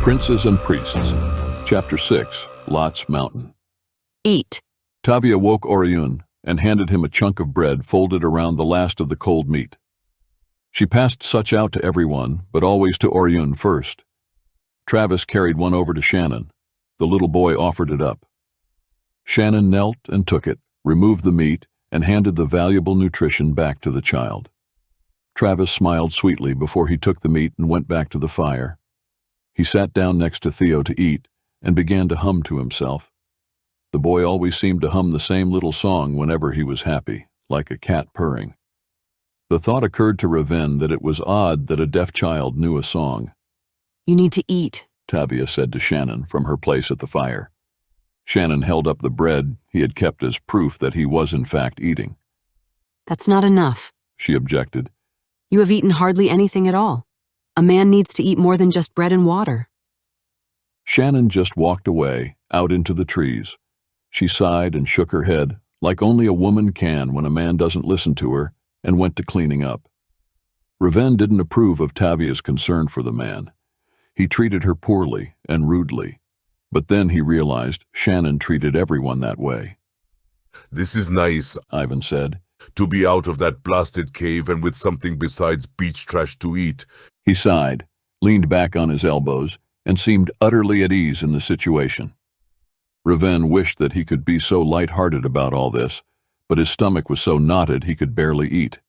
Princes and Priests. Chapter 6, Lot's Mountain. Eat. Tavia woke Oirion and handed him a chunk of bread folded around the last of the cold meat. She passed such out to everyone, but always to Oirion first. Travis carried one over to Shannon. The little boy offered it up. Shannon knelt and took it, removed the meat, and handed the valuable nutrition back to the child. Travis smiled sweetly before he took the meat and went back to the fire. He sat down next to Theo to eat and began to hum to himself. The boy always seemed to hum the same little song whenever he was happy, like a cat purring. The thought occurred to Raven that it was odd that a deaf child knew a song. You need to eat, Tavia said to Shannon from her place at the fire. Shannon held up the bread he had kept as proof that he was in fact eating. That's not enough, she objected. You have eaten hardly anything at all. A man needs to eat more than just bread and water. Shannon just walked away, out into the trees. She sighed and shook her head, like only a woman can when a man doesn't listen to her, and went to cleaning up. Raven didn't approve of Tavia's concern for the man. He treated her poorly and rudely. But then he realized Shannon treated everyone that way. "This is nice," Ivan said. "to be out of that blasted cave and with something besides beach trash to eat." He sighed, leaned back on his elbows, and seemed utterly at ease in the situation. Raven wished that he could be so light-hearted about all this, but his stomach was so knotted he could barely eat.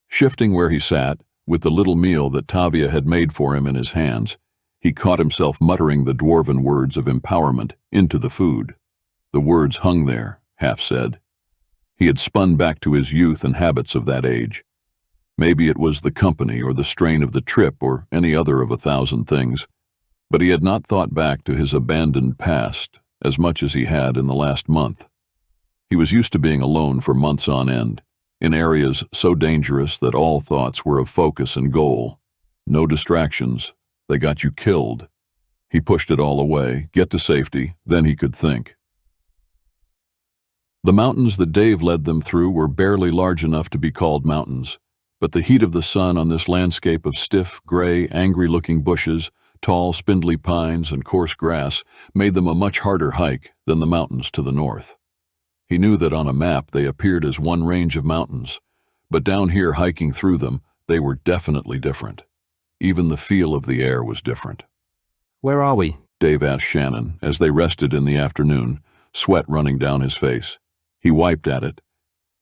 Shifting where he sat, with the little meal that Tavia had made for him in his hands, he caught himself muttering the dwarven words of empowerment into the food. The words hung there, half said. He had spun back to his youth and habits of that age. Maybe it was the company or the strain of the trip or any other of 1,000 things, but he had not thought back to his abandoned past as much as he had in the last month. He was used to being alone for months on end, in areas so dangerous that all thoughts were of focus and goal. No distractions. They got you killed. He pushed it all away, get to safety, then he could think. The mountains that Dave led them through were barely large enough to be called mountains, but the heat of the sun on this landscape of stiff, gray, angry-looking bushes, tall, spindly pines, and coarse grass made them a much harder hike than the mountains to the north. He knew that on a map they appeared as one range of mountains, but down here hiking through them, they were definitely different. Even the feel of the air was different. "Where are we?" Dave asked Shannon as they rested in the afternoon, sweat running down his face. He wiped at it.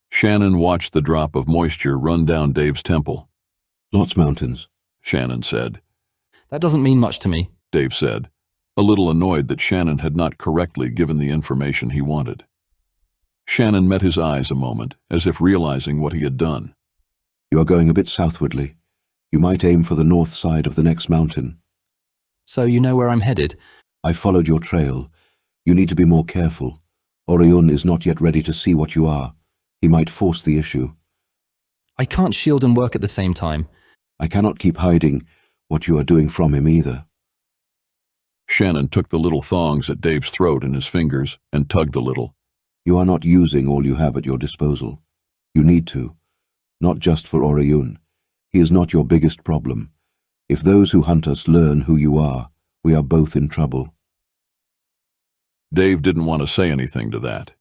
Shannon watched the drop of moisture run down Dave's temple. "Lots mountains," Shannon said. "That doesn't mean much to me," Dave said, a little annoyed that Shannon had not correctly given the information he wanted. Shannon met his eyes a moment, as if realizing what he had done. "You are going a bit southwardly. You might aim for the north side of the next mountain." "So you know where I'm headed?" "I followed your trail. You need to be more careful. Oirion is not yet ready to see what you are. He might force the issue." "I can't shield and work at the same time." "I cannot keep hiding what you are doing from him either." Shannon took the little thongs at Dave's throat in his fingers and tugged a little. "You are not using all you have at your disposal. You need to. Not just for Oirion. He is not your biggest problem. If those who hunt us learn who you are, we are both in trouble." Dave didn't want to say anything to that.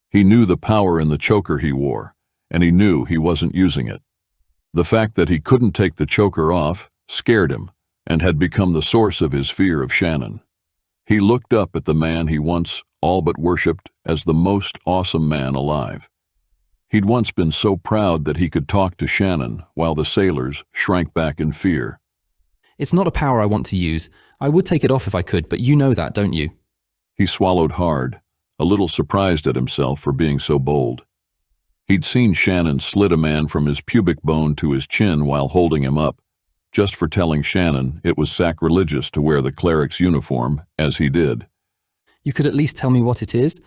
He knew the power in the choker he wore, and he knew he wasn't using it. The fact that he couldn't take the choker off scared him and had become the source of his fear of Shannon. He looked up at the man he once all but worshipped as the most awesome man alive. He'd once been so proud that he could talk to Shannon while the sailors shrank back in fear. "It's not a power I want to use. I would take it off if I could, but you know that, don't you?" He swallowed hard, a little surprised at himself for being so bold. He'd seen Shannon slit a man from his pubic bone to his chin while holding him up, just for telling Shannon it was sacrilegious to wear the cleric's uniform, as he did. "You could at least tell me what it is?"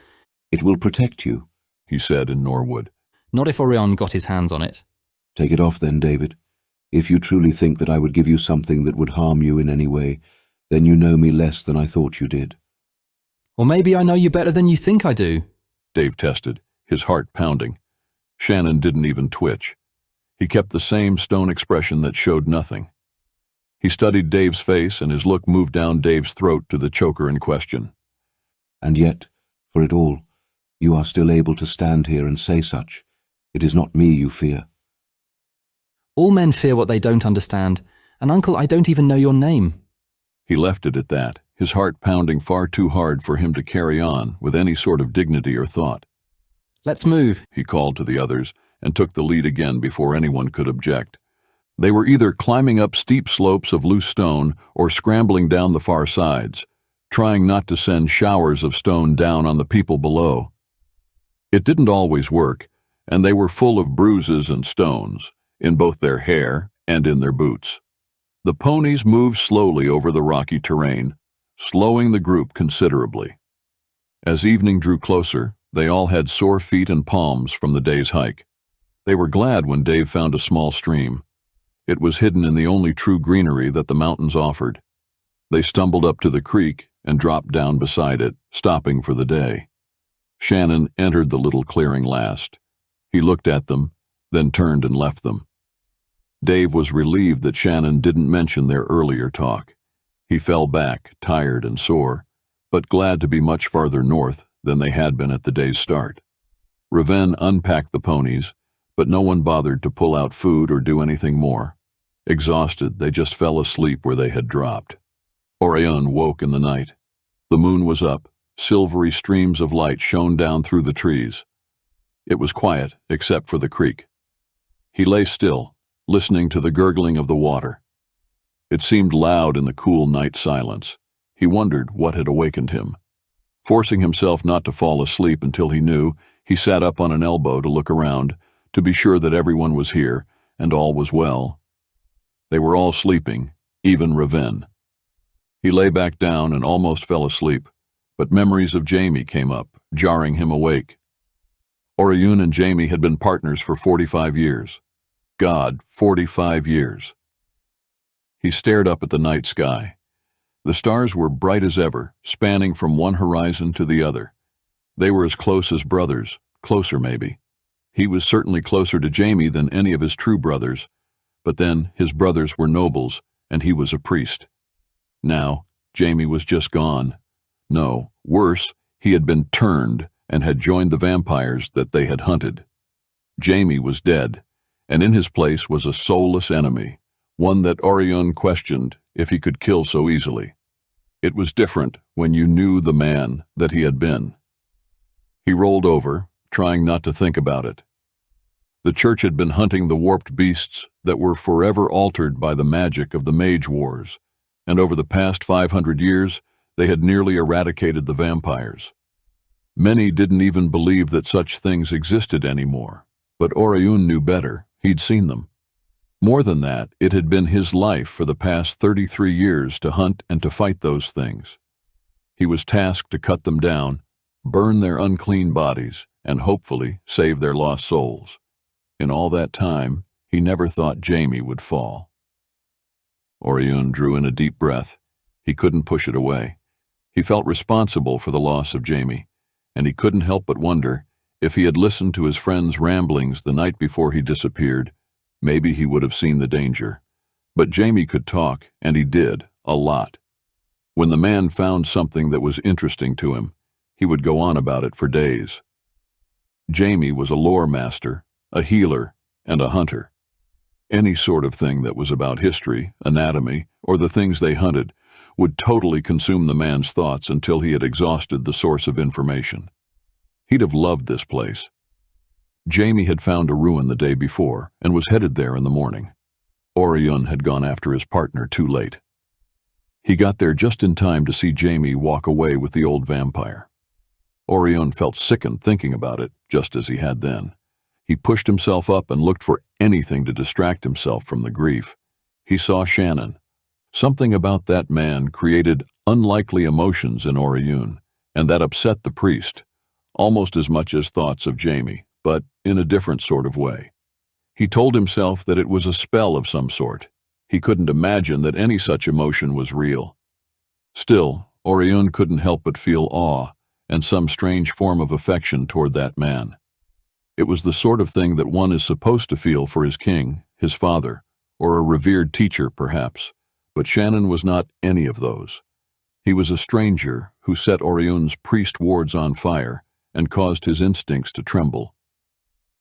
"It will protect you," he said in Norwood. "Not if Oirion got his hands on it." "Take it off then, David. If you truly think that I would give you something that would harm you in any way, then you know me less than I thought you did." "Or maybe I know you better than you think I do." Dave tested, his heart pounding. Shannon didn't even twitch. He kept the same stone expression that showed nothing. He studied Dave's face, and his look moved down Dave's throat to the choker in question. And yet, for it all, you are still able to stand here and say such. It is not me you fear. All men fear what they don't understand, and Uncle, I don't even know your name. He left it at that, his heart pounding far too hard for him to carry on with any sort of dignity or thought. Let's move, He called to the others and took the lead again before anyone could object. They were either climbing up steep slopes of loose stone or scrambling down the far sides, trying not to send showers of stone down on the people below. It didn't always work, and they were full of bruises and stones, in both their hair and in their boots. The ponies moved slowly over the rocky terrain, slowing the group considerably. As evening drew closer, they all had sore feet and palms from the day's hike. They were glad when Dave found a small stream. It was hidden in the only true greenery that the mountains offered. They stumbled up to the creek and dropped down beside it, stopping for the day. Shannon entered the little clearing last. He looked at them, then turned and left them. Dave was relieved that Shannon didn't mention their earlier talk. He fell back, tired and sore, but glad to be much farther north than they had been at the day's start. Raven unpacked the ponies, but no one bothered to pull out food or do anything more. Exhausted, they just fell asleep where they had dropped. Oirion woke in the night. The moon was up. Silvery streams of light shone down through the trees. It was quiet, except for the creek. He lay still, listening to the gurgling of the water. It seemed loud in the cool night silence. He wondered what had awakened him. Forcing himself not to fall asleep until he knew, he sat up on an elbow to look around, to be sure that everyone was here and all was well. They were all sleeping, even Raven. He lay back down and almost fell asleep, but memories of Jamie came up, jarring him awake. Oirion and Jamie had been partners for 45 years. God, 45 years. He stared up at the night sky. The stars were bright as ever, spanning from one horizon to the other. They were as close as brothers, closer maybe. He was certainly closer to Jamie than any of his true brothers, but then his brothers were nobles, and he was a priest. Now, Jamie was just gone. No, worse, he had been turned and had joined the vampires that they had hunted. Jamie was dead, and in his place was a soulless enemy, one that Oirion questioned if he could kill so easily. It was different when you knew the man that he had been. He rolled over, trying not to think about it. The church had been hunting the warped beasts that were forever altered by the magic of the Mage Wars, and over the past 500 years, they had nearly eradicated the vampires. Many didn't even believe that such things existed anymore, but Oirion knew better. He'd seen them. More than that, it had been his life for the past 33 years to hunt and to fight those things. He was tasked to cut them down, burn their unclean bodies, and hopefully save their lost souls. In all that time, he never thought Jamie would fall. Oirion drew in a deep breath. He couldn't push it away. He felt responsible for the loss of Jamie, and he couldn't help but wonder if he had listened to his friend's ramblings the night before he disappeared, maybe he would have seen the danger. But Jamie could talk, and he did, a lot. When the man found something that was interesting to him, he would go on about it for days. Jamie was a lore master, a healer, and a hunter. Any sort of thing that was about history, anatomy, or the things they hunted would totally consume the man's thoughts until he had exhausted the source of information. He'd have loved this place. Jamie had found a ruin the day before and was headed there in the morning. Oirion had gone after his partner too late. He got there just in time to see Jamie walk away with the old vampire. Oirion felt sickened thinking about it, just as he had then. He pushed himself up and looked for anything to distract himself from the grief. He saw Shannon. Something about that man created unlikely emotions in Oirion, and that upset the priest, almost as much as thoughts of Jamie, but in a different sort of way. He told himself that it was a spell of some sort. He couldn't imagine that any such emotion was real. Still, Oirion couldn't help but feel awe and some strange form of affection toward that man. It was the sort of thing that one is supposed to feel for his king, his father, or a revered teacher, perhaps, But Shannon was not any of those. He was a stranger who set Oirion's priest wards on fire and caused his instincts to tremble.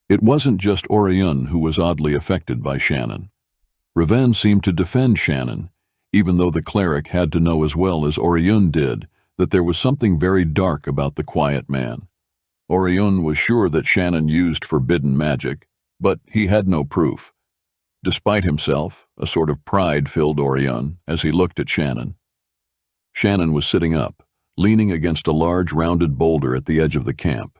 It wasn't just Oirion who was oddly affected by Shannon. Reven seemed to defend Shannon, even though the cleric had to know as well as Oirion did that there was something very dark about the quiet man. Oirion was sure that Shannon used forbidden magic, but he had no proof. Despite himself, a sort of pride filled Oirion as he looked at Shannon. Shannon was sitting up, leaning against a large rounded boulder at the edge of the camp.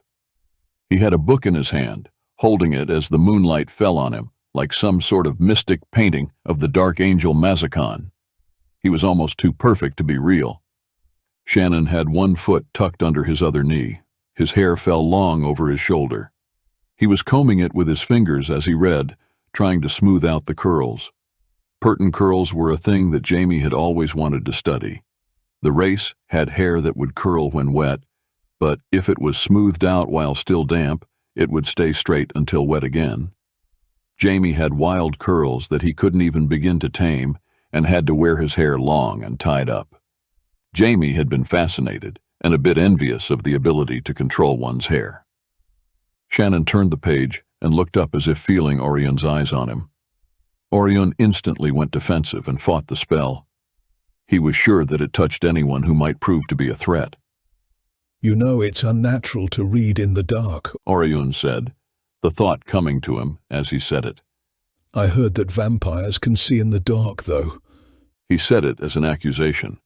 He had a book in his hand, holding it as the moonlight fell on him, like some sort of mystic painting of the dark angel Mazikon. He was almost too perfect to be real. Shannon had one foot tucked under his other knee. His hair fell long over his shoulder. He was combing it with his fingers as he read, trying to smooth out the curls. Pertin curls were a thing that Jamie had always wanted to study. The race had hair that would curl when wet, but if it was smoothed out while still damp, it would stay straight until wet again. Jamie had wild curls that he couldn't even begin to tame and had to wear his hair long and tied up. Jamie had been fascinated and a bit envious of the ability to control one's hair. Shannon turned the page and looked up as if feeling Orion's eyes on him. Oirion instantly went defensive and fought the spell. He was sure that it touched anyone who might prove to be a threat. "You know it's unnatural to read in the dark," Oirion said, the thought coming to him as he said it. "I heard that vampires can see in the dark, though." He said it as an accusation.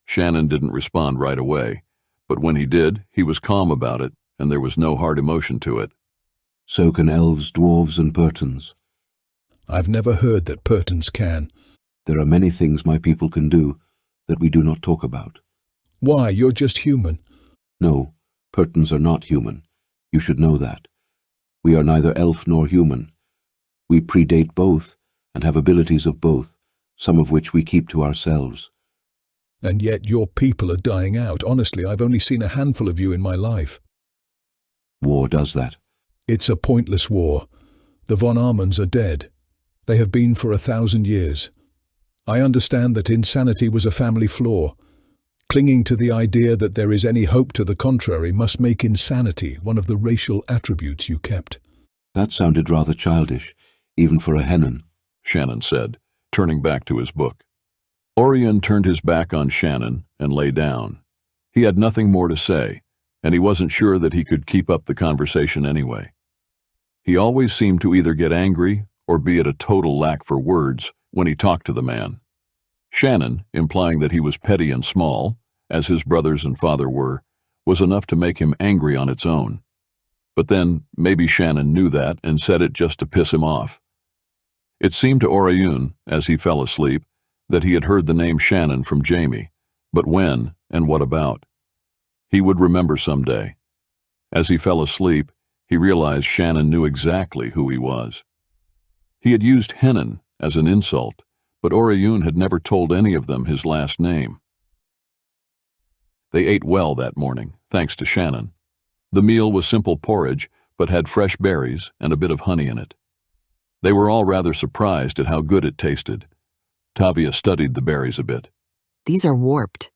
Shannon didn't respond right away, but when he did, he was calm about it, and there was no hard emotion to it. So can elves, dwarves, and Pertons. "I've never heard that Pertons can." There are many things my people can do that we do not talk about. "Why, you're just human." No, Pertons are not human. You should know that. We are neither elf nor human. We predate both and have abilities of both, some of which we keep to ourselves. "And yet your people are dying out. Honestly, I've only seen a handful of you in my life." War does that. "It's a pointless war. The von Armans are dead. They have been for 1,000 years. I understand that insanity was a family flaw. Clinging to the idea that there is any hope to the contrary must make insanity one of the racial attributes you kept." That sounded rather childish, even for a Hennon, Shannon said, turning back to his book. Oirion turned his back on Shannon and lay down. He had nothing more to say, and he wasn't sure that he could keep up the conversation anyway. He always seemed to either get angry or be at a total lack for words when he talked to the man. Shannon, implying that he was petty and small, as his brothers and father were, was enough to make him angry on its own. But then, maybe Shannon knew that and said it just to piss him off. It seemed to Oirion, as he fell asleep, that he had heard the name Shannon from Jamie, but when and what about? He would remember someday. As he fell asleep, he realized Shannon knew exactly who he was. He had used Hennon as an insult, but Oirion had never told any of them his last name. They ate well that morning, thanks to Shannon. The meal was simple porridge, but had fresh berries and a bit of honey in it. They were all rather surprised at how good it tasted. Tavia studied the berries a bit. These are warped.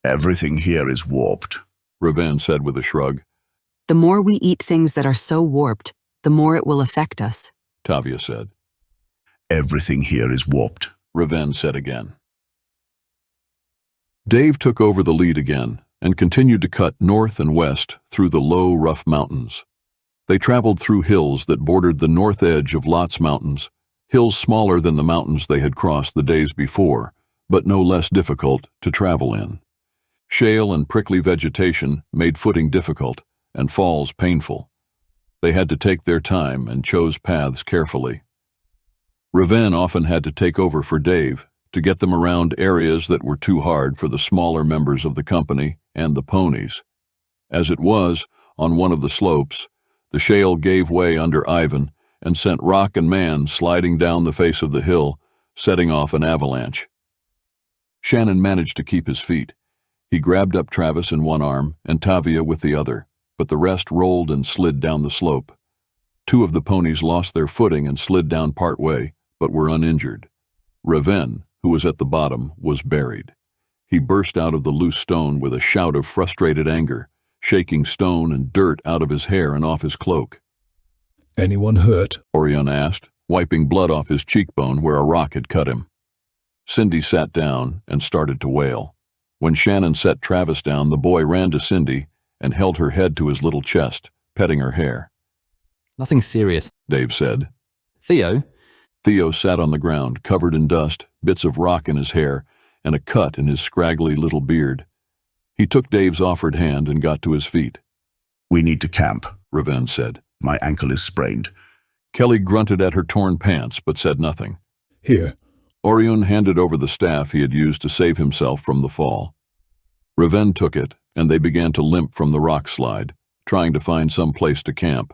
Everything here is warped, Reven said with a shrug. The more we eat things that are so warped, the more it will affect us, Tavia said. Everything here is warped, Reven said again. Dave took over the lead again and continued to cut north and west through the low, rough mountains. They traveled through hills that bordered the north edge of Lot's Mountains, hills smaller than the mountains they had crossed the days before, but no less difficult to travel in. Shale and prickly vegetation made footing difficult and falls painful. They had to take their time and chose paths carefully. Reven often had to take over for Dave to get them around areas that were too hard for the smaller members of the company and the ponies. As it was, on one of the slopes, the shale gave way under Ivan and sent Rock and Man sliding down the face of the hill, setting off an avalanche. Shannon managed to keep his feet. He grabbed up Travis in one arm and Tavia with the other, but the rest rolled and slid down the slope. Two of the ponies lost their footing and slid down part way, but were uninjured. Reven, who was at the bottom, was buried. He burst out of the loose stone with a shout of frustrated anger, shaking stone and dirt out of his hair and off his cloak. "Anyone hurt?" Oirion asked, wiping blood off his cheekbone where a rock had cut him. Cindy sat down and started to wail. When Shannon set Travis down, the boy ran to Cindy and held her head to his little chest, petting her hair. Nothing serious. Dave said. Theo? Theo sat on the ground, covered in dust, bits of rock in his hair, and a cut in his scraggly little beard. He took Dave's offered hand and got to his feet. "We need to camp," Reven said. "My ankle is sprained." Kelly grunted at her torn pants, but said nothing. "Here." Oirion handed over the staff he had used to save himself from the fall. Reven took it, and they began to limp from the rock slide, trying to find some place to camp.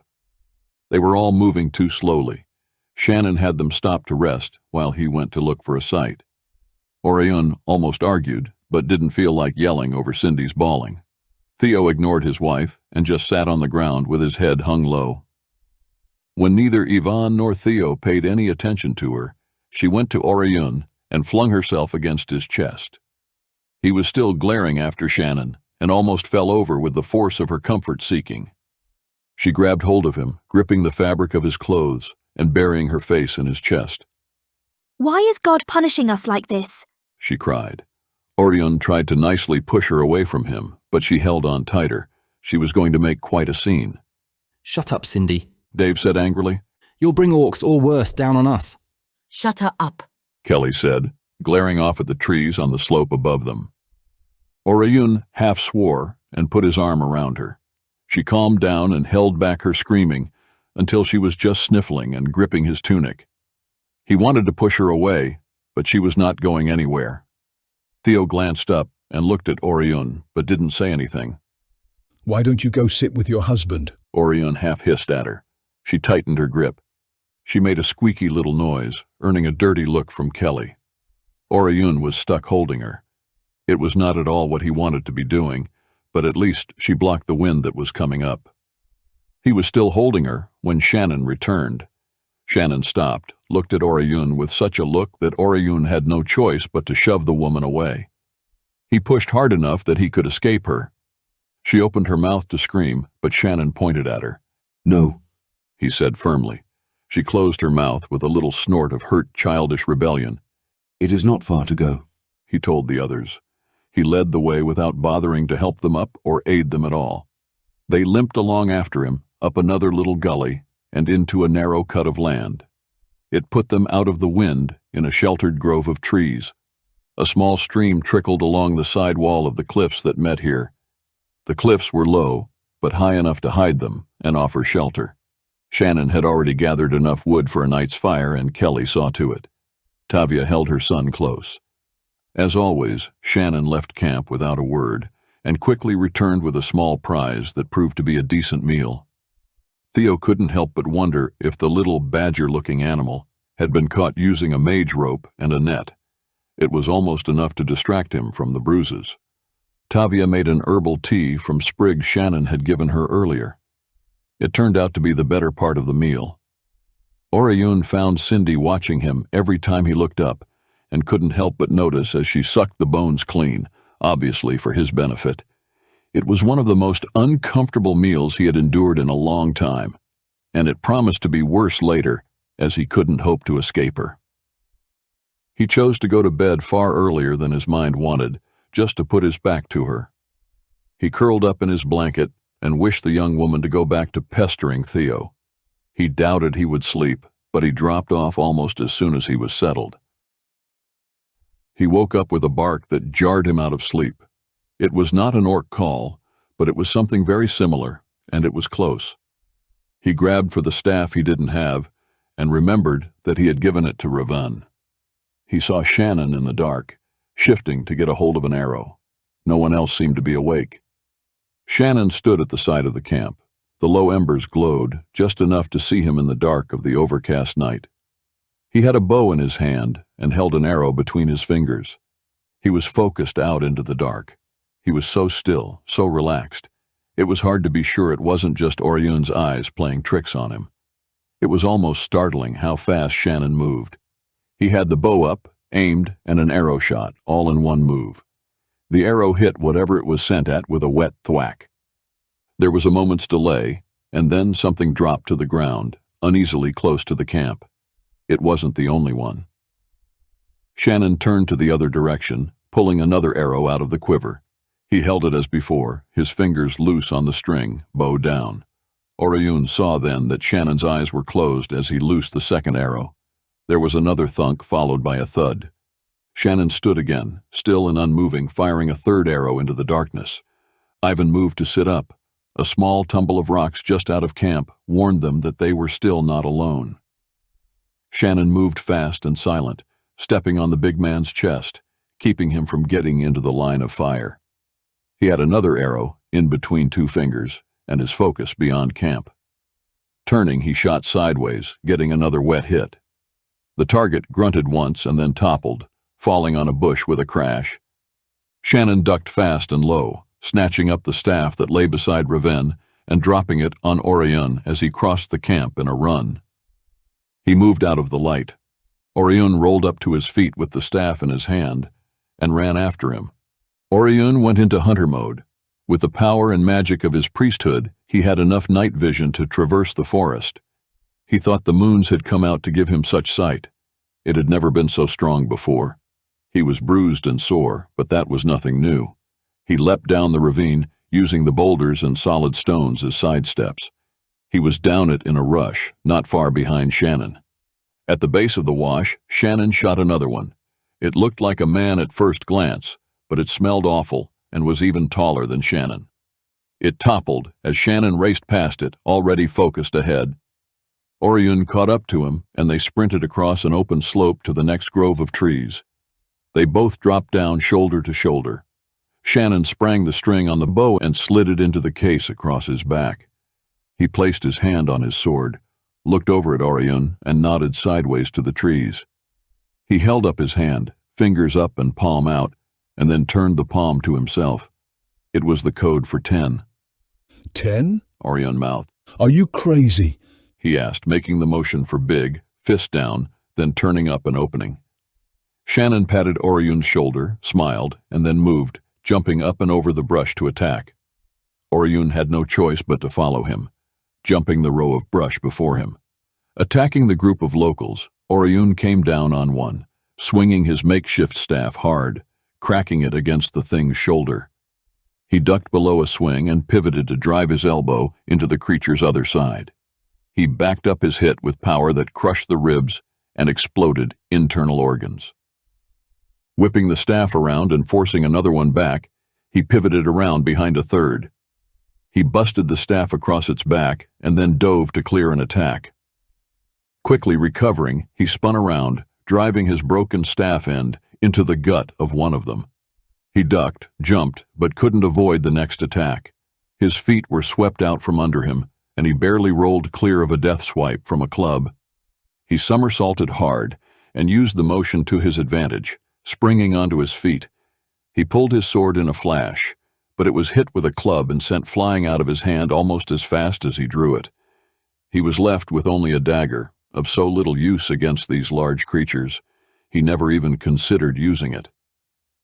They were all moving too slowly. Shannon had them stop to rest while he went to look for a site. Oirion almost argued, but didn't feel like yelling over Cindy's bawling. Theo ignored his wife and just sat on the ground with his head hung low. When neither Yvonne nor Theo paid any attention to her, she went to Oirion and flung herself against his chest. He was still glaring after Shannon and almost fell over with the force of her comfort-seeking. She grabbed hold of him, gripping the fabric of his clothes and burying her face in his chest. "Why is God punishing us like this?" she cried. Oirion tried to nicely push her away from him, but she held on tighter. She was going to make quite a scene. Shut up, Cindy. Dave said angrily. You'll bring orcs or worse down on us. Shut her up, Kelly said, glaring off at the trees on the slope above them. Oirion half swore and put his arm around her. She calmed down and held back her screaming until she was just sniffling and gripping his tunic. He wanted to push her away, but she was not going anywhere. Theo glanced up and looked at Oirion, but didn't say anything. "Why don't you go sit with your husband?" Oirion half hissed at her. She tightened her grip. She made a squeaky little noise, earning a dirty look from Kelly. Oirion was stuck holding her. It was not at all what he wanted to be doing, but at least she blocked the wind that was coming up. He was still holding her when Shannon returned. Shannon stopped, looked at Oirion with such a look that Oirion had no choice but to shove the woman away. He pushed hard enough that he could escape her. She opened her mouth to scream, but Shannon pointed at her. "No," he said firmly. She closed her mouth with a little snort of hurt, childish rebellion. "It is not far to go," he told the others. He led the way without bothering to help them up or aid them at all. They limped along after him, up another little gully, and into a narrow cut of land. It put them out of the wind in a sheltered grove of trees. A small stream trickled along the side wall of the cliffs that met here. The cliffs were low, but high enough to hide them and offer shelter. Shannon had already gathered enough wood for a night's fire, and Kelly saw to it. Tavia held her son close. As always, Shannon left camp without a word, and quickly returned with a small prize that proved to be a decent meal. Theo couldn't help but wonder if the little badger-looking animal had been caught using a mage rope and a net. It was almost enough to distract him from the bruises. Tavia made an herbal tea from sprigs Shannon had given her earlier. It turned out to be the better part of the meal. Oirion found Cindy watching him every time he looked up, and couldn't help but notice as she sucked the bones clean, obviously for his benefit. It was one of the most uncomfortable meals he had endured in a long time, and it promised to be worse later, as he couldn't hope to escape her. He chose to go to bed far earlier than his mind wanted, just to put his back to her. He curled up in his blanket and wished the young woman to go back to pestering Theo. He doubted he would sleep, but he dropped off almost as soon as he was settled. He woke up with a bark that jarred him out of sleep. It was not an orc call, but it was something very similar, and it was close. He grabbed for the staff he didn't have, and remembered that he had given it to Reven. He saw Shannon in the dark, shifting to get a hold of an arrow. No one else seemed to be awake. Shannon stood at the side of the camp. The low embers glowed, just enough to see him in the dark of the overcast night. He had a bow in his hand and held an arrow between his fingers. He was focused out into the dark. He was so still, so relaxed. It was hard to be sure it wasn't just Orion's eyes playing tricks on him. It was almost startling how fast Shannon moved. He had the bow up aimed, and an arrow shot, all in one move. The arrow hit whatever it was sent at with a wet thwack. There was a moment's delay, and then something dropped to the ground, uneasily close to the camp. It wasn't the only one. Shannon turned to the other direction, pulling another arrow out of the quiver. He held it as before, his fingers loose on the string, bow down. Oirion saw then that Shannon's eyes were closed as he loosed the second arrow. There was another thunk followed by a thud. Shannon stood again, still and unmoving, firing a third arrow into the darkness. Ivan moved to sit up. A small tumble of rocks just out of camp warned them that they were still not alone. Shannon moved fast and silent, stepping on the big man's chest, keeping him from getting into the line of fire. He had another arrow in between two fingers and his focus beyond camp. Turning, he shot sideways, getting another wet hit. The target grunted once and then toppled, falling on a bush with a crash. Shannon ducked fast and low, snatching up the staff that lay beside Raven and dropping it on Oirion as he crossed the camp in a run. He moved out of the light. Oirion rolled up to his feet with the staff in his hand and ran after him. Oirion went into hunter mode. With the power and magic of his priesthood, he had enough night vision to traverse the forest. He thought the moons had come out to give him such sight. It had never been so strong before. He was bruised and sore, but that was nothing new. He leapt down the ravine, using the boulders and solid stones as side steps. He was down it in a rush, not far behind Shannon. At the base of the wash, Shannon shot another one. It looked like a man at first glance, but it smelled awful and was even taller than Shannon. It toppled as Shannon raced past it, already focused ahead. Oirion caught up to him, and they sprinted across an open slope to the next grove of trees. They both dropped down shoulder to shoulder. Shannon sprang the string on the bow and slid it into the case across his back. He placed his hand on his sword, looked over at Oirion, and nodded sideways to the trees. He held up his hand, fingers up and palm out, and then turned the palm to himself. It was the code for 10. 10? Oirion mouthed. Are you crazy? He asked, making the motion for big, fist down, then turning up and opening. Shannon patted Orion's shoulder, smiled, and then moved, jumping up and over the brush to attack. Oirion had no choice but to follow him, jumping the row of brush before him. Attacking the group of locals, Oirion came down on one, swinging his makeshift staff hard, cracking it against the thing's shoulder. He ducked below a swing and pivoted to drive his elbow into the creature's other side. He backed up his hit with power that crushed the ribs and exploded internal organs. Whipping the staff around and forcing another one back, he pivoted around behind a third. He busted the staff across its back and then dove to clear an attack. Quickly recovering, he spun around, driving his broken staff end into the gut of one of them. He ducked, jumped, but couldn't avoid the next attack. His feet were swept out from under him, and he barely rolled clear of a death swipe from a club. He somersaulted hard and used the motion to his advantage, springing onto his feet. He pulled his sword in a flash, but it was hit with a club and sent flying out of his hand almost as fast as he drew it. He was left with only a dagger, of so little use against these large creatures, he never even considered using it.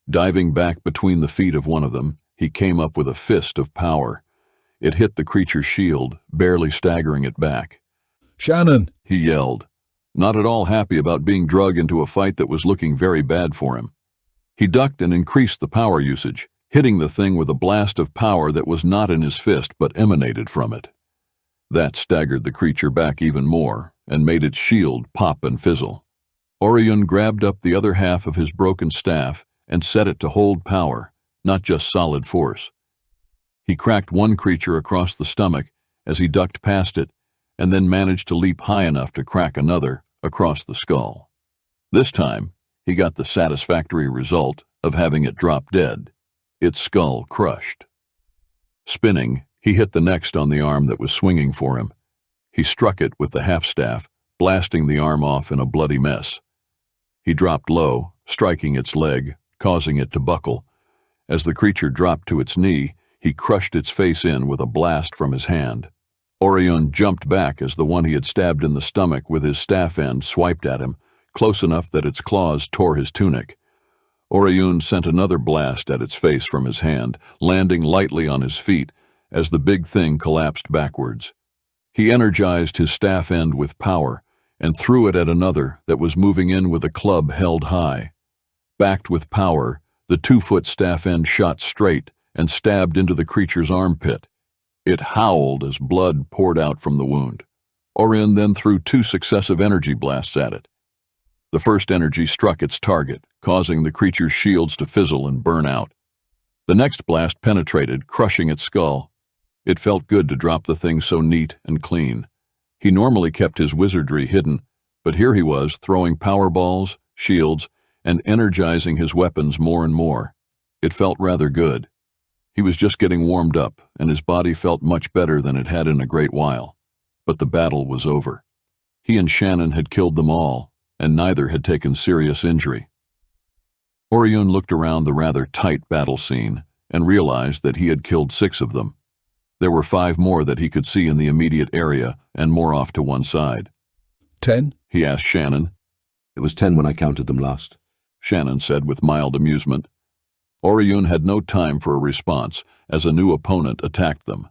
Diving back between the feet of one of them, he came up with a fist of power. It hit the creature's shield, barely staggering it back. Shannon! He yelled, not at all happy about being dragged into a fight that was looking very bad for him. He ducked and increased the power usage, hitting the thing with a blast of power that was not in his fist but emanated from it. That staggered the creature back even more and made its shield pop and fizzle. Oirion grabbed up the other half of his broken staff and set it to hold power, not just solid force. He cracked one creature across the stomach as he ducked past it, and then managed to leap high enough to crack another across the skull. This time, he got the satisfactory result of having it drop dead, its skull crushed. Spinning, he hit the next on the arm that was swinging for him. He struck it with the half-staff, blasting the arm off in a bloody mess. He dropped low, striking its leg, causing it to buckle. As the creature dropped to its knee, he crushed its face in with a blast from his hand. Oirion jumped back as the one he had stabbed in the stomach with his staff end swiped at him, close enough that its claws tore his tunic. Oirion sent another blast at its face from his hand, landing lightly on his feet as the big thing collapsed backwards. He energized his staff end with power and threw it at another that was moving in with a club held high. Backed with power, the 2-foot staff end shot straight and stabbed into the creature's armpit. It howled as blood poured out from the wound. Oirion then threw 2 successive energy blasts at it. The first energy struck its target, causing the creature's shields to fizzle and burn out. The next blast penetrated, crushing its skull. It felt good to drop the thing so neat and clean. He normally kept his wizardry hidden, but here he was throwing power balls, shields, and energizing his weapons more and more. It felt rather good. He was just getting warmed up, and his body felt much better than it had in a great while. But the battle was over. He and Shannon had killed them all, and neither had taken serious injury. Oirion looked around the rather tight battle scene and realized that he had killed 6 of them. There were 5 more that he could see in the immediate area and more off to one side. 10? He asked Shannon. It was 10 when I counted them last, Shannon said with mild amusement. Oirion had no time for a response as a new opponent attacked them.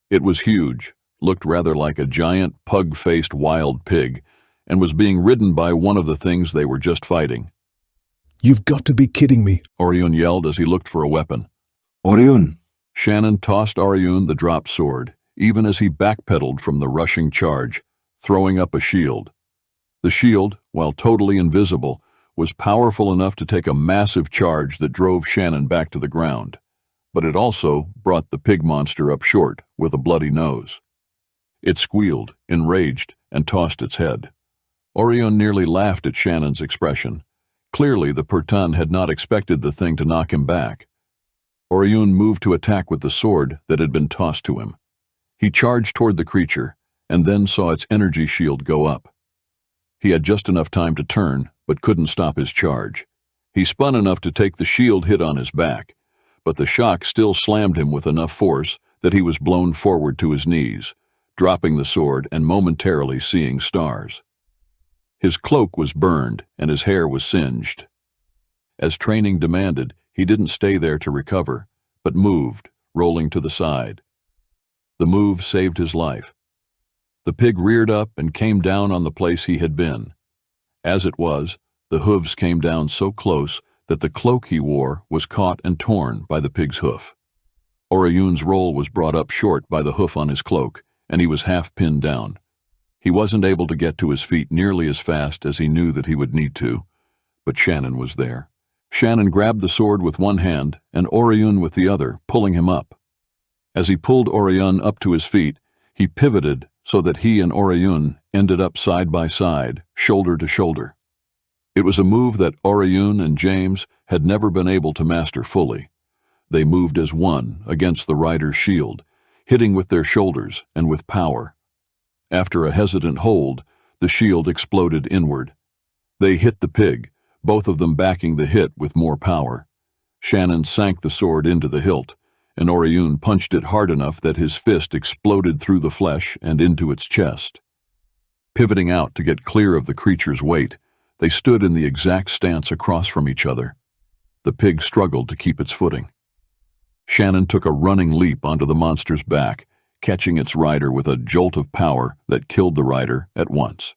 It was huge, looked rather like a giant, pug-faced wild pig, and was being ridden by one of the things they were just fighting. You've got to be kidding me, Oirion yelled as he looked for a weapon. Oirion! Shannon tossed Oirion the dropped sword, even as he backpedaled from the rushing charge, throwing up a shield. The shield, while totally invisible, was powerful enough to take a massive charge that drove Shannon back to the ground, but it also brought the pig monster up short with a bloody nose. It squealed, enraged, and tossed its head. Oirion nearly laughed at Shannon's expression. Clearly, the Pertun had not expected the thing to knock him back. Oirion moved to attack with the sword that had been tossed to him. He charged toward the creature, and then saw its energy shield go up. He had just enough time to turn, but couldn't stop his charge. He spun enough to take the shield hit on his back, but the shock still slammed him with enough force that he was blown forward to his knees, dropping the sword and momentarily seeing stars. His cloak was burned and his hair was singed. As training demanded, he didn't stay there to recover, but moved, rolling to the side. The move saved his life. The pig reared up and came down on the place he had been. As it was, the hooves came down so close that the cloak he wore was caught and torn by the pig's hoof. Orion's roll was brought up short by the hoof on his cloak, and he was half pinned down. He wasn't able to get to his feet nearly as fast as he knew that he would need to, but Shannon was there. Shannon grabbed the sword with one hand and Oirion with the other, pulling him up. As he pulled Oirion up to his feet, he pivoted so that he and Oirion ended up side by side, shoulder to shoulder. It was a move that Oirion and James had never been able to master fully. They moved as one against the rider's shield, hitting with their shoulders and with power. After a hesitant hold, the shield exploded inward. They hit the pig, both of them backing the hit with more power. Shannon sank the sword into the hilt, and Oirion punched it hard enough that his fist exploded through the flesh and into its chest. Pivoting out to get clear of the creature's weight, they stood in the exact stance across from each other. The pig struggled to keep its footing. Shannon took a running leap onto the monster's back, catching its rider with a jolt of power that killed the rider at once.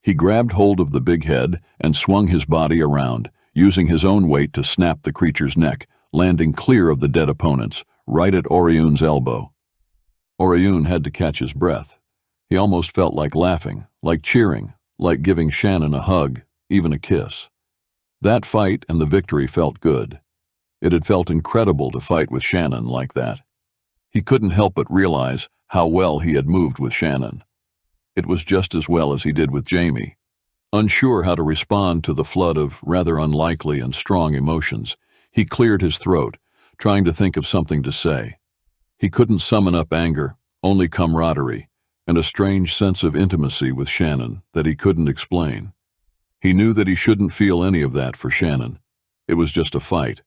He grabbed hold of the big head and swung his body around, using his own weight to snap the creature's neck, landing clear of the dead opponents, right at Orion's elbow. Oirion had to catch his breath. He almost felt like laughing, like cheering, like giving Shannon a hug, even a kiss. That fight and the victory felt good. It had felt incredible to fight with Shannon like that. He couldn't help but realize how well he had moved with Shannon. It was just as well as he did with Jamie. Unsure how to respond to the flood of rather unlikely and strong emotions, he cleared his throat, trying to think of something to say. He couldn't summon up anger, only camaraderie, and a strange sense of intimacy with Shannon that he couldn't explain. He knew that he shouldn't feel any of that for Shannon. It was just a fight.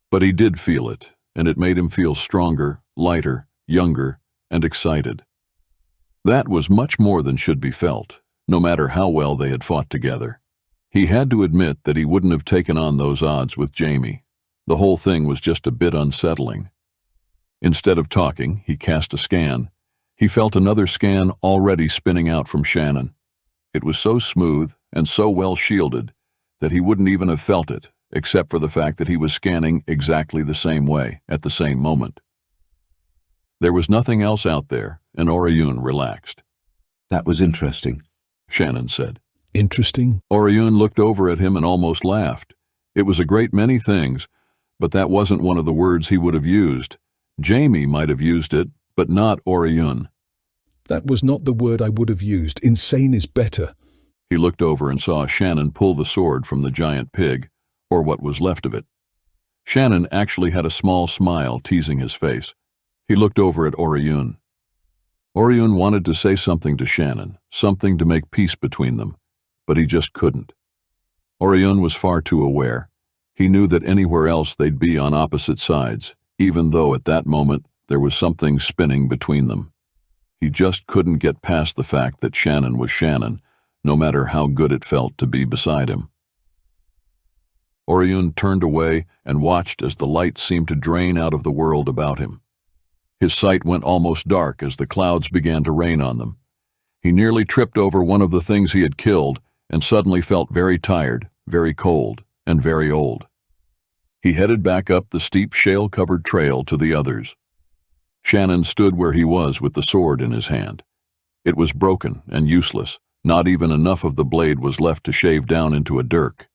But he did feel it, and it made him feel stronger, lighter, younger, and excited. That was much more than should be felt, no matter how well they had fought together. He had to admit that he wouldn't have taken on those odds with Jamie. The whole thing was just a bit unsettling. Instead of talking, he cast a scan. He felt another scan already spinning out from Shannon. It was so smooth and so well shielded that he wouldn't even have felt it, except for the fact that he was scanning exactly the same way at the same moment. There was nothing else out there, and Oirion relaxed. That was interesting, Shannon said. Interesting? Oirion looked over at him and almost laughed. It was a great many things, but that wasn't one of the words he would have used. Jamie might have used it, but not Oirion. That was not the word I would have used. Insane is better. He looked over and saw Shannon pull the sword from the giant pig, or what was left of it. Shannon actually had a small smile teasing his face. He looked over at Oirion. Oirion wanted to say something to Shannon, something to make peace between them, but he just couldn't. Oirion was far too aware. He knew that anywhere else they'd be on opposite sides, even though at that moment there was something spinning between them. He just couldn't get past the fact that Shannon was Shannon, no matter how good it felt to be beside him. Oirion turned away and watched as the light seemed to drain out of the world about him. His sight went almost dark as the clouds began to rain on them. He nearly tripped over one of the things he had killed and suddenly felt very tired, very cold, and very old. He headed back up the steep shale-covered trail to the others. Shannon stood where he was with the sword in his hand. It was broken and useless. Not even enough of the blade was left to shave down into a dirk.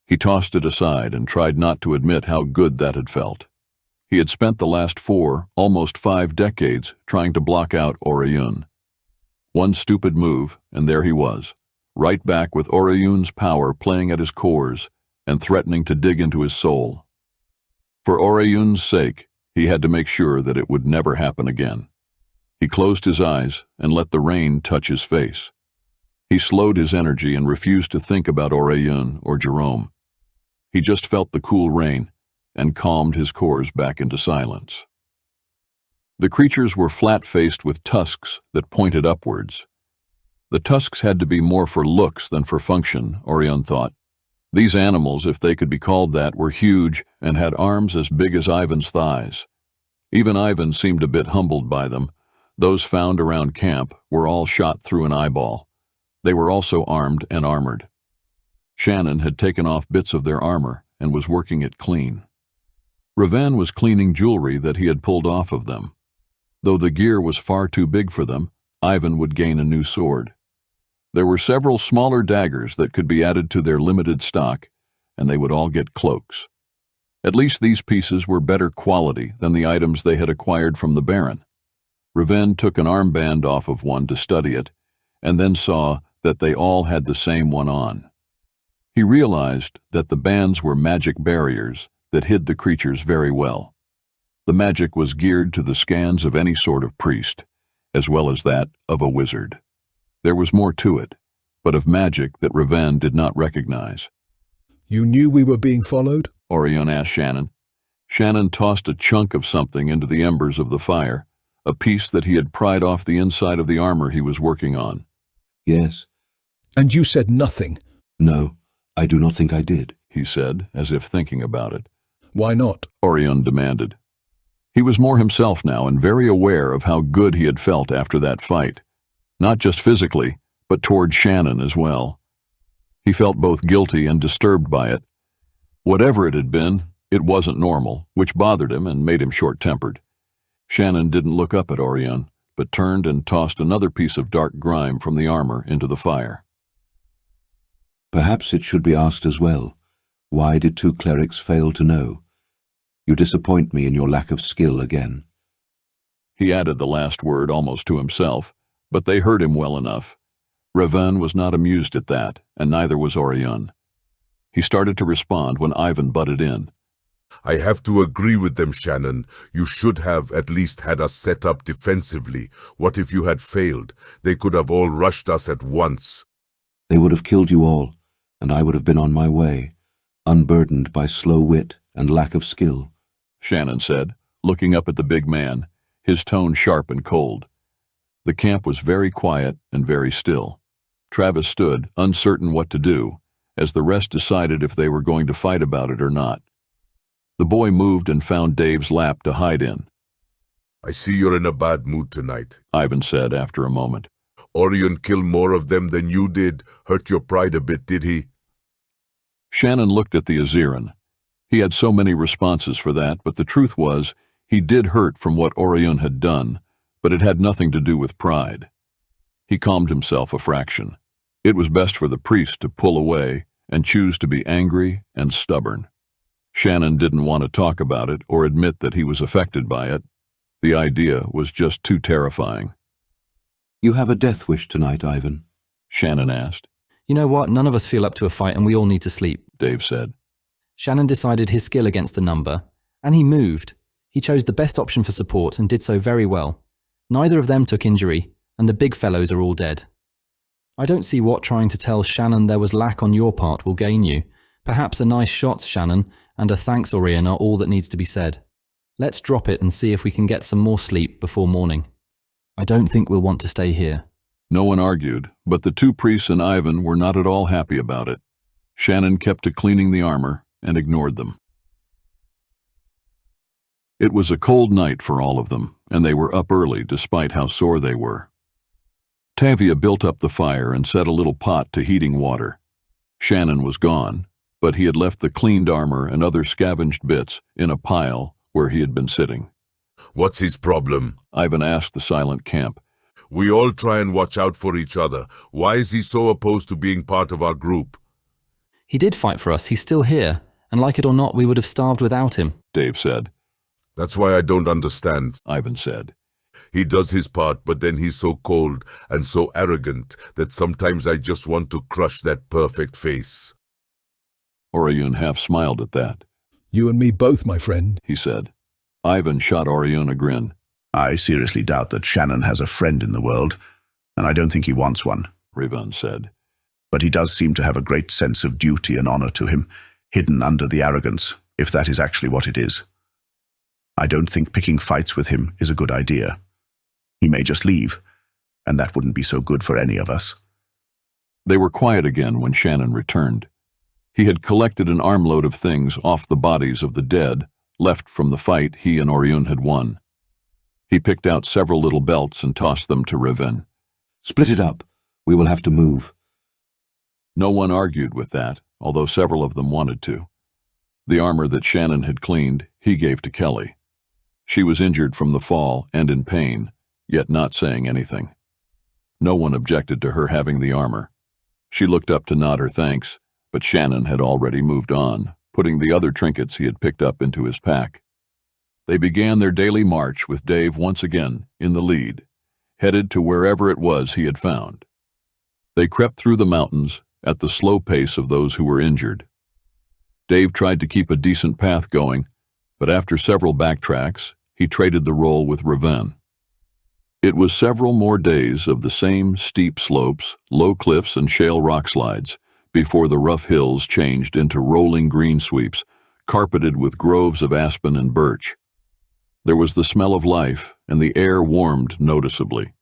He tossed it aside and tried not to admit how good that had felt. He had spent the last 4, almost 5 decades trying to block out Oirion. One stupid move, and there he was, right back with Orion's power playing at his cores and threatening to dig into his soul. For Orion's sake, he had to make sure that it would never happen again. He closed his eyes and let the rain touch his face. He slowed his energy and refused to think about Oirion or Jerome. He just felt the cool rain and calmed his cores back into silence. The creatures were flat-faced with tusks that pointed upwards. The tusks had to be more for looks than for function, Oirion thought. These animals, if they could be called that, were huge and had arms as big as Ivan's thighs. Even Ivan seemed a bit humbled by them. Those found around camp were all shot through an eyeball. They were also armed and armored. Shannon had taken off bits of their armor and was working it clean. Revan was cleaning jewelry that he had pulled off of them. Though the gear was far too big for them, Ivan would gain a new sword. There were several smaller daggers that could be added to their limited stock, and they would all get cloaks. At least these pieces were better quality than the items they had acquired from the Baron. Revan took an armband off of one to study it, and then saw that they all had the same one on. He realized that the bands were magic barriers that hid the creatures very well. The magic was geared to the scans of any sort of priest, as well as that of a wizard. There was more to it, but of magic that Revan did not recognize. You knew we were being followed? Oirion asked Shannon. Shannon tossed a chunk of something into the embers of the fire, a piece that he had pried off the inside of the armor he was working on. Yes. And you said nothing? No, I do not think I did, he said, as if thinking about it. Why not? Oirion demanded. He was more himself now and very aware of how good he had felt after that fight. Not just physically, but toward Shannon as well. He felt both guilty and disturbed by it. Whatever it had been, it wasn't normal, which bothered him and made him short-tempered. Shannon didn't look up at Oirion, but turned and tossed another piece of dark grime from the armor into the fire. Perhaps it should be asked as well. Why did 2 clerics fail to know? You disappoint me in your lack of skill again. He added the last word almost to himself, but they heard him well enough. Revan was not amused at that, and neither was Oirion. He started to respond when Ivan butted in. I have to agree with them, Shannon. You should have at least had us set up defensively. What if you had failed? They could have all rushed us at once. They would have killed you all, and I would have been on my way, unburdened by slow wit and lack of skill, Shannon said, looking up at the big man, his tone sharp and cold. The camp was very quiet and very still. Travis stood, uncertain what to do, as the rest decided if they were going to fight about it or not. The boy moved and found Dave's lap to hide in. I see you're in a bad mood tonight, Ivan said after a moment. Oirion killed more of them than you did. Hurt your pride a bit, did he? Shannon looked at the Aziran. He had so many responses for that, but the truth was, he did hurt from what Oirion had done, but it had nothing to do with pride. He calmed himself a fraction. It was best for the priest to pull away and choose to be angry and stubborn. Shannon didn't want to talk about it or admit that he was affected by it. The idea was just too terrifying. You have a death wish tonight, Ivan? Shannon asked. You know what? None of us feel up to a fight and we all need to sleep, Dave said. Shannon decided his skill against the number, and he moved. He chose the best option for support and did so very well. Neither of them took injury, and the big fellows are all dead. I don't see what trying to tell Shannon there was lack on your part will gain you. Perhaps a nice shot, Shannon, and a thanks, Oirion, are all that needs to be said. Let's drop it and see if we can get some more sleep before morning. I don't think we'll want to stay here. No one argued, but the two priests and Ivan were not at all happy about it. Shannon kept to cleaning the armor and ignored them. It was a cold night for all of them, and they were up early despite how sore they were. Tavia built up the fire and set a little pot to heating water. Shannon was gone, but he had left the cleaned armor and other scavenged bits in a pile where he had been sitting. What's his problem? Ivan asked the silent camp. We all try and watch out for each other. Why is he so opposed to being part of our group? He did fight for us. He's still here. And like it or not, we would have starved without him, Dave said. That's why I don't understand, Ivan said. He does his part, but then he's so cold and so arrogant that sometimes I just want to crush that perfect face. Oirion half smiled at that. You and me both, my friend, he said. Ivan shot Oirion a grin. I seriously doubt that Shannon has a friend in the world, and I don't think he wants one, Revan said. But he does seem to have a great sense of duty and honor to him, hidden under the arrogance, if that is actually what it is. I don't think picking fights with him is a good idea. He may just leave, and that wouldn't be so good for any of us. They were quiet again when Shannon returned. He had collected an armload of things off the bodies of the dead, left from the fight he and Oirion had won. He picked out several little belts and tossed them to Revan. Split it up. We will have to move. No one argued with that, although several of them wanted to. The armor that Shannon had cleaned, he gave to Kelly. She was injured from the fall and in pain, yet not saying anything. No one objected to her having the armor. She looked up to nod her thanks, but Shannon had already moved on, putting the other trinkets he had picked up into his pack. They began their daily march with Dave once again in the lead, headed to wherever it was he had found. They crept through the mountains at the slow pace of those who were injured. Dave tried to keep a decent path going, but after several backtracks, he traded the role with Revan. It was several more days of the same steep slopes, low cliffs, and shale rock slides before the rough hills changed into rolling green sweeps, carpeted with groves of aspen and birch. There was the smell of life, and the air warmed noticeably.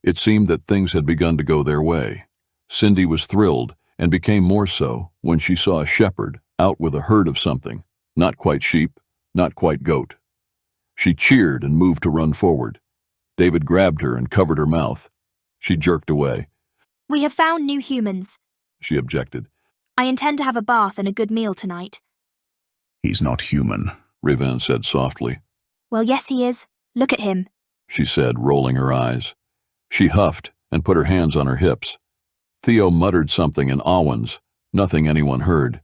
It seemed that things had begun to go their way. Cindy was thrilled, and became more so, when she saw a shepherd out with a herd of something, not quite sheep, not quite goat. She cheered and moved to run forward. David grabbed her and covered her mouth. She jerked away. We have found new humans, she objected. I intend to have a bath and a good meal tonight. He's not human, Revan said softly. Well, yes, he is. Look at him, she said, rolling her eyes. She huffed and put her hands on her hips. Theo muttered something in Awans, nothing anyone heard.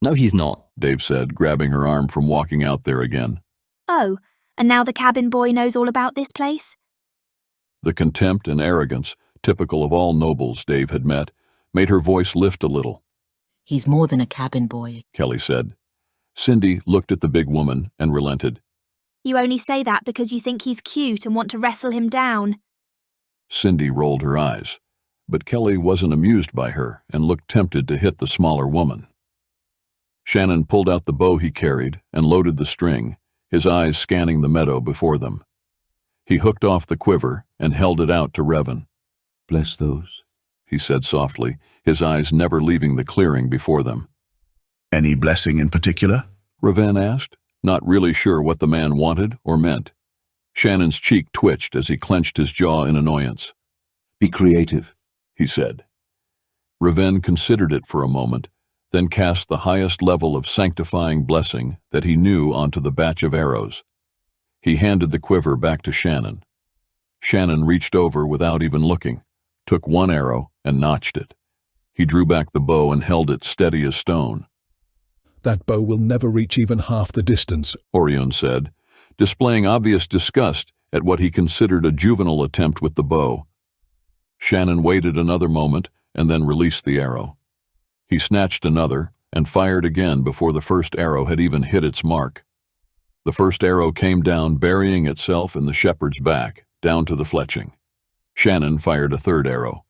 No, he's not, Dave said, grabbing her arm from walking out there again. Oh, and now the cabin boy knows all about this place? The contempt and arrogance, typical of all nobles Dave had met, made her voice lift a little. He's more than a cabin boy, Kelly said. Cindy looked at the big woman and relented. You only say that because you think he's cute and want to wrestle him down. Cindy rolled her eyes, but Kelly wasn't amused by her and looked tempted to hit the smaller woman. Shannon pulled out the bow he carried and loaded the string, his eyes scanning the meadow before them. He hooked off the quiver and held it out to Revan. Bless those, he said softly, his eyes never leaving the clearing before them. Any blessing in particular? Raven asked, not really sure what the man wanted or meant. Shannon's cheek twitched as he clenched his jaw in annoyance. Be creative, he said. Raven considered it for a moment, then cast the highest level of sanctifying blessing that he knew onto the batch of arrows. He handed the quiver back to Shannon. Shannon reached over without even looking, took one arrow and notched it. He drew back the bow and held it steady as stone. That bow will never reach even half the distance, Oirion said, displaying obvious disgust at what he considered a juvenile attempt with the bow. Shannon waited another moment and then released the arrow. He snatched another and fired again before the first arrow had even hit its mark. The first arrow came down, burying itself in the shepherd's back, down to the fletching. Shannon fired a third arrow.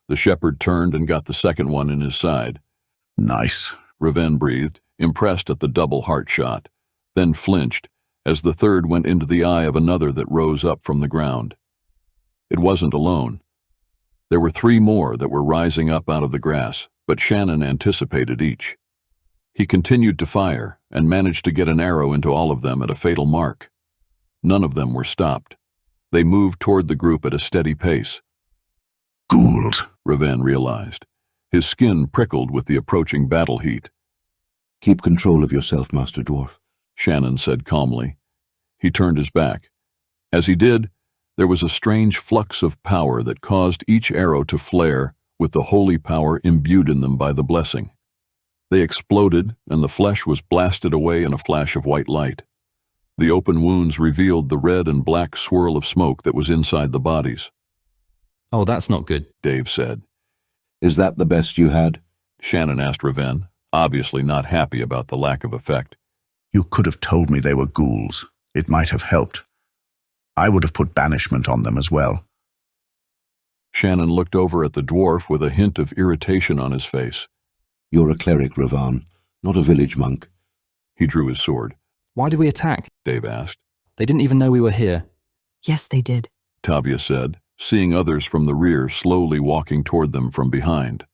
The shepherd turned and got the second one in his side. Nice, Raven breathed, impressed at the double heart shot, then flinched as the third went into the eye of another that rose up from the ground. It wasn't alone. There were 3 more that were rising up out of the grass, but Shannon anticipated each. He continued to fire and managed to get an arrow into all of them at a fatal mark. None of them were stopped. They moved toward the group at a steady pace. Ghouls, Raven realized. His skin prickled with the approaching battle heat. Keep control of yourself, Master Dwarf, Shannon said calmly. He turned his back. As he did, there was a strange flux of power that caused each arrow to flare with the holy power imbued in them by the blessing. They exploded, and the flesh was blasted away in a flash of white light. The open wounds revealed the red and black swirl of smoke that was inside the bodies. Oh, that's not good, Dave said. Is that the best you had? Shannon asked Raven, obviously not happy about the lack of effect. You could have told me they were ghouls. It might have helped. I would have put banishment on them as well. Shannon looked over at the dwarf with a hint of irritation on his face. You're a cleric, Ravan, not a village monk. He drew his sword. Why did we attack? Dave asked. They didn't even know we were here. Yes, they did. Tavia said, seeing others from the rear slowly walking toward them from behind.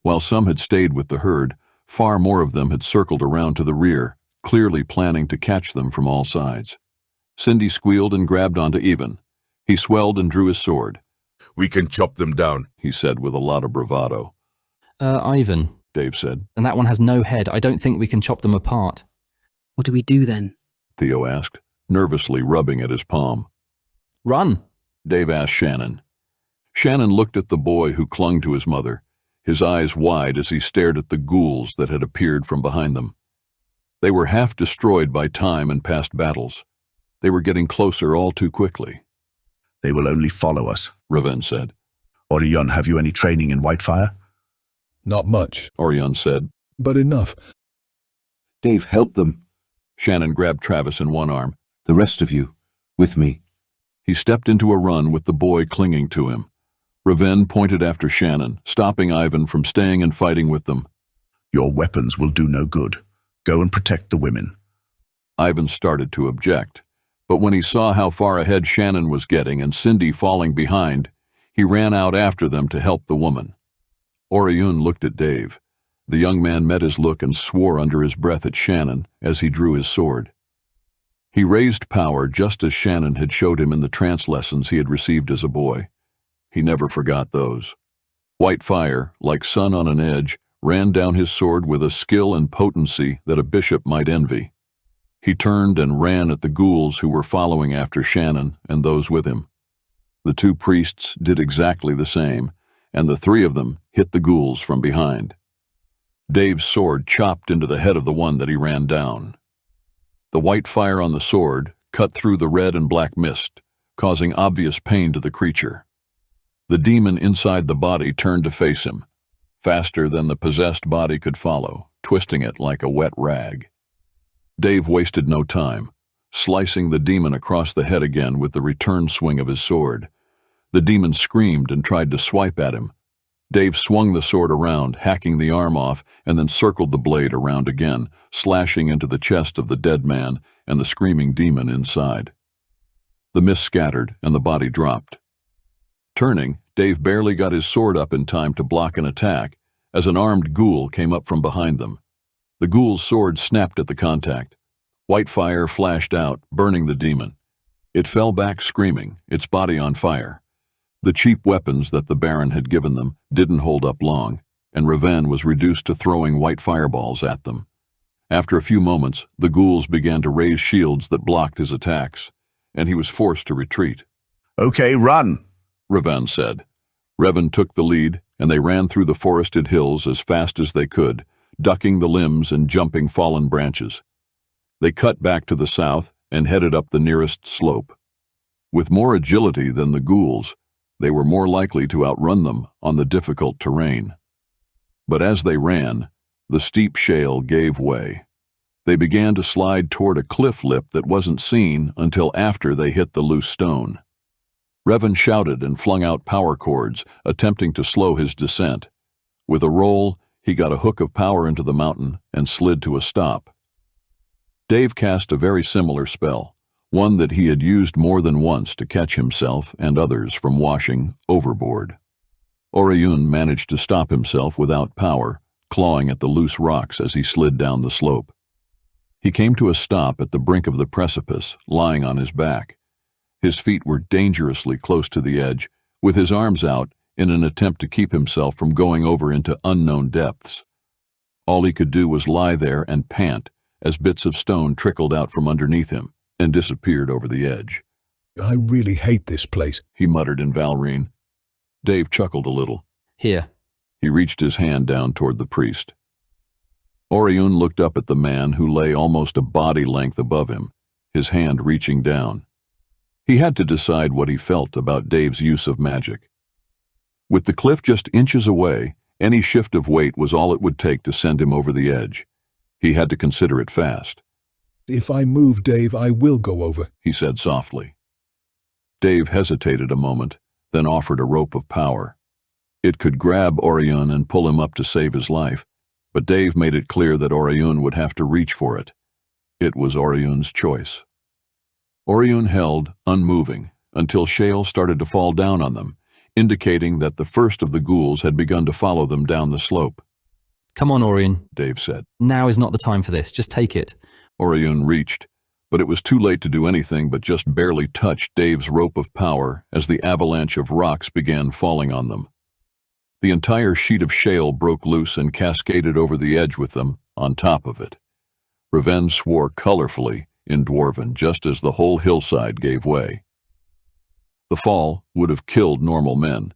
While some had stayed with the herd, far more of them had circled around to the rear, clearly planning to catch them from all sides. Cindy squealed and grabbed onto Even. He swelled and drew his sword. We can chop them down, he said with a lot of bravado. Ivan, Dave said. And that one has no head. I don't think we can chop them apart. What do we do then? Theo asked, nervously rubbing at his palm. Run, Dave asked Shannon. Shannon looked at the boy who clung to his mother, his eyes wide as he stared at the ghouls that had appeared from behind them. They were half destroyed by time and past battles. They were getting closer all too quickly. They will only follow us, Raven said. Oirion, have you any training in Whitefire? Not much, Oirion said. but enough. Dave, help them. Shannon grabbed Travis in one arm. The rest of you, with me. He stepped into a run with the boy clinging to him. Raven pointed after Shannon, stopping Ivan from staying and fighting with them. Your weapons will do no good. Go and protect the women. Ivan started to object, but when he saw how far ahead Shannon was getting and Cindy falling behind, he ran out after them to help the woman. Oirion looked at Dave. The young man met his look and swore under his breath at Shannon as he drew his sword. He raised power just as Shannon had showed him in the trance lessons he had received as a boy. He never forgot those. White fire, like sun on an edge, ran down his sword with a skill and potency that a bishop might envy. He turned and ran at the ghouls who were following after Shannon and those with him. The 2 priests did exactly the same, and the 3 of them hit the ghouls from behind. Dave's sword chopped into the head of the one that he ran down. The white fire on the sword cut through the red and black mist, causing obvious pain to the creature. The demon inside the body turned to face him, faster than the possessed body could follow, twisting it like a wet rag. Dave wasted no time, slicing the demon across the head again with the return swing of his sword. The demon screamed and tried to swipe at him. Dave swung the sword around, hacking the arm off, and then circled the blade around again, slashing into the chest of the dead man and the screaming demon inside. The mist scattered and the body dropped. Turning, Dave barely got his sword up in time to block an attack as an armed ghoul came up from behind them. The ghoul's sword snapped at the contact. White fire flashed out, burning the demon. It fell back screaming, its body on fire. The cheap weapons that the Baron had given them didn't hold up long, and Reven was reduced to throwing white fireballs at them. After a few moments, the ghouls began to raise shields that blocked his attacks, and he was forced to retreat. "Okay, run," Reven said. Reven took the lead, and they ran through the forested hills as fast as they could, ducking the limbs and jumping fallen branches. They cut back to the south and headed up the nearest slope. With more agility than the ghouls, they were more likely to outrun them on the difficult terrain. But as they ran, the steep shale gave way. They began to slide toward a cliff lip that wasn't seen until after they hit the loose stone. Reven shouted and flung out power cords, attempting to slow his descent. With a roll, he got a hook of power into the mountain and slid to a stop. Dave cast a very similar spell, one that he had used more than once to catch himself and others from washing overboard. Oirion managed to stop himself without power, clawing at the loose rocks as he slid down the slope. He came to a stop at the brink of the precipice, lying on his back. His feet were dangerously close to the edge, with his arms out in an attempt to keep himself from going over into unknown depths. All he could do was lie there and pant as bits of stone trickled out from underneath him and disappeared over the edge. "I really hate this place," he muttered in Valrine. Dave chuckled a little. Here. He reached his hand down toward the priest. Oirion looked up at the man who lay almost a body length above him, his hand reaching down. He had to decide what he felt about Dave's use of magic. With the cliff just inches away, any shift of weight was all it would take to send him over the edge. He had to consider it fast. "If I move, Dave, I will go over," he said softly. Dave hesitated a moment, then offered a rope of power. It could grab Oirion and pull him up to save his life, but Dave made it clear that Oirion would have to reach for it. It was Orion's choice. Oirion held, unmoving, until shale started to fall down on them, indicating that the first of the ghouls had begun to follow them down the slope. "Come on, Oirion," Dave said. "Now is not the time for this. Just take it." Oirion reached, but it was too late to do anything but just barely touch Dave's rope of power as the avalanche of rocks began falling on them. The entire sheet of shale broke loose and cascaded over the edge with them, on top of it. Reven swore colorfully in Dwarven just as the whole hillside gave way. The fall would have killed normal men,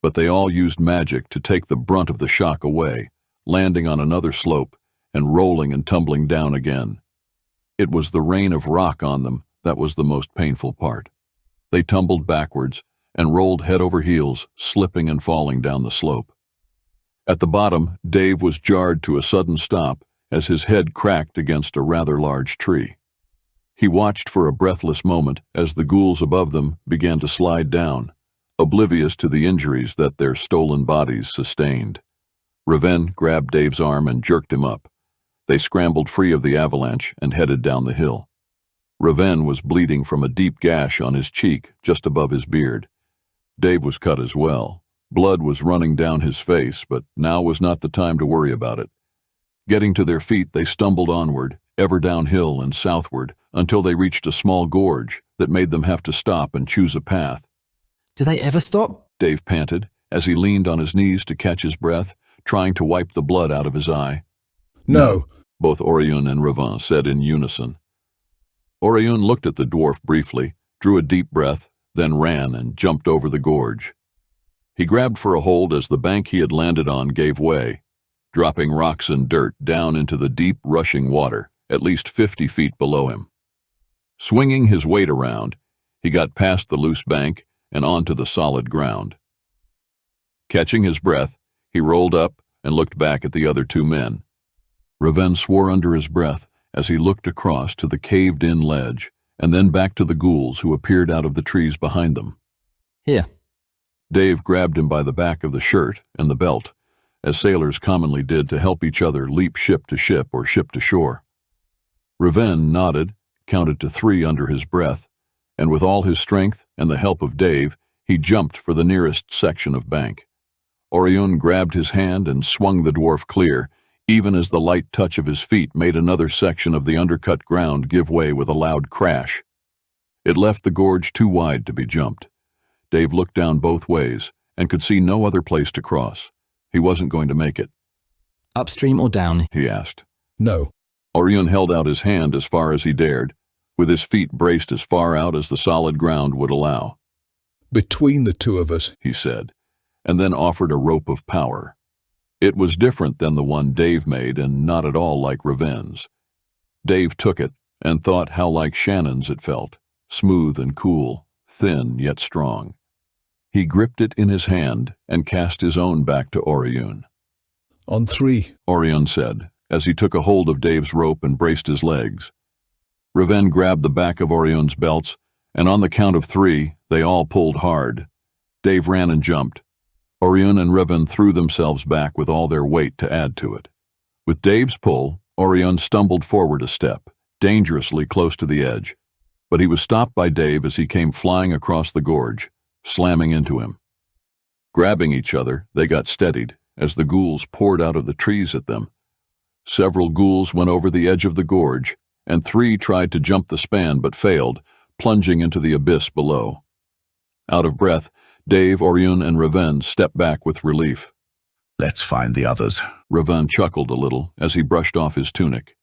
but they all used magic to take the brunt of the shock away, landing on another slope and rolling and tumbling down again. It was the rain of rock on them that was the most painful part. They tumbled backwards and rolled head over heels, slipping and falling down the slope. At the bottom, Dave was jarred to a sudden stop as his head cracked against a rather large tree. He watched for a breathless moment as the ghouls above them began to slide down, oblivious to the injuries that their stolen bodies sustained. Reven grabbed Dave's arm and jerked him up. They scrambled free of the avalanche and headed down the hill. Reven was bleeding from a deep gash on his cheek just above his beard. Dave was cut as well. Blood was running down his face, but now was not the time to worry about it. Getting to their feet, they stumbled onward, ever downhill and southward, until they reached a small gorge that made them have to stop and choose a path. "Do they ever stop?" Dave panted as he leaned on his knees to catch his breath, trying to wipe the blood out of his eye. "No," both Oirion and Reven said in unison. Oirion looked at the dwarf briefly, drew a deep breath, then ran and jumped over the gorge. He grabbed for a hold as the bank he had landed on gave way, dropping rocks and dirt down into the deep, rushing water, at least 50 feet below him. Swinging his weight around, he got past the loose bank and onto the solid ground. Catching his breath, he rolled up and looked back at the other two men. Reven swore under his breath as he looked across to the caved-in ledge and then back to the ghouls who appeared out of the trees behind them. "Here." Dave grabbed him by the back of the shirt and the belt, as sailors commonly did to help each other leap ship to ship or ship to shore. Reven nodded, counted to 3 under his breath, and with all his strength and the help of Dave, he jumped for the nearest section of bank. Oirion grabbed his hand and swung the dwarf clear, even as the light touch of his feet made another section of the undercut ground give way with a loud crash. It left the gorge too wide to be jumped. Dave looked down both ways and could see no other place to cross. He wasn't going to make it. Upstream or down? He asked. No. Oirion held out his hand as far as he dared, with his feet braced as far out as the solid ground would allow. Between the two of us, he said, and then offered a rope of power. It was different than the one Dave made and not at all like Raven's. Dave took it and thought how like Shannon's it felt, smooth and cool, thin yet strong. He gripped it in his hand and cast his own back to Oirion. On 3, Oirion said, as he took a hold of Dave's rope and braced his legs. Raven grabbed the back of Orion's belts, and on the count of 3, they all pulled hard. Dave ran and jumped. Oirion and Raven threw themselves back with all their weight to add to it. With Dave's pull, Oirion stumbled forward a step, dangerously close to the edge, but he was stopped by Dave as he came flying across the gorge, slamming into him. Grabbing each other, they got steadied as the ghouls poured out of the trees at them. Several ghouls went over the edge of the gorge, and 3 tried to jump the span but failed, plunging into the abyss below. Out of breath, Dave, Oirion, and Raven stepped back with relief. Let's find the others. Raven chuckled a little as he brushed off his tunic.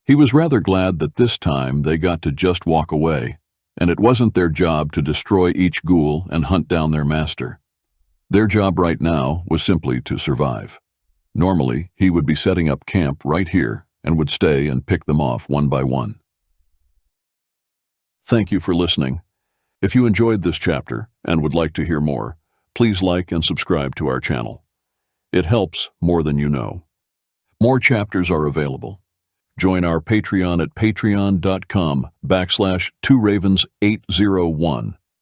He was rather glad that this time they got to just walk away, and it wasn't their job to destroy each ghoul and hunt down their master. Their job right now was simply to survive. Normally, he would be setting up camp right here and would stay and pick them off one by one. Thank you for listening. If you enjoyed this chapter and would like to hear more, please like and subscribe to our channel. It helps more than you know. More chapters are available. Join our Patreon at patreon.com/2ravens801